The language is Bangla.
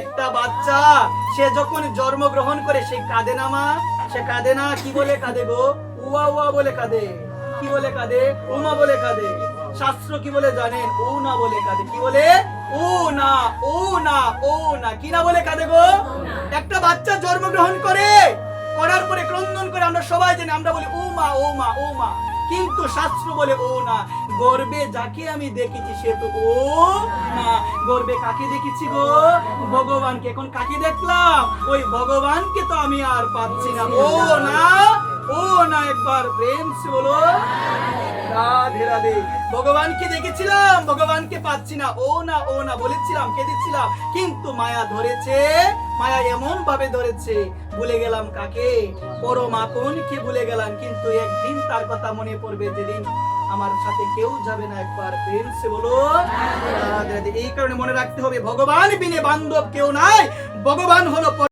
একটা বাচ্চা সে যখন জন্মগ্রহণ করে সে কাঁদে না মা? সে কাঁদে না? কি বলে কাঁদে গো? উয়া উয়া বলে কাঁদে। কি বলে কাঁদে? উমা বলে কাঁদে। শাস্ত্র কি বলে জানেন? ও না বলে কাঁদে। কি বলে? ও না, ও না, ও না। কি না বলে কাঁদে গো? একটা বাচ্চা জন্মগ্রহণ করে, করার পরে ক্রন্দন করে আমরা সবাই জানি, আমরা বলি ও মা, ও মা, ও মা। কিন্তু শাস্ত্র বলে ও না। গর্বে যাকে আমি দেখেছি সে তো ও না। গর্বে কাকে দেখেছি গো? ভগবানকে। এখন কাকে দেখলাম? ওই ভগবানকে তো আমি আর পাচ্ছি না। ও না, ও না। একবার প্রেম সে বলো রাধে রাধে। ভগবানকে দেখেছিলাম, ভগবানকে পাচ্ছি না। ও না, ও না বলেছিলাম, কেঁদেছিলাম, কিন্তু মায়া ধরেছে। মায়া এমন ভাবে ধরেছে, ভুলে গেলাম কাকে? পরম আপনকে ভুলে গেলাম। কিন্তু একদিন তার কথা মনে পড়বে, যেদিন আমার সাথে কেউ যাবে না। একবার প্রেম সে বলো রাধে রাধে। এই কারণে মনে রাখতে হবে, ভগবান বিনে বান্ধব কেউ নাই। ভগবান হলো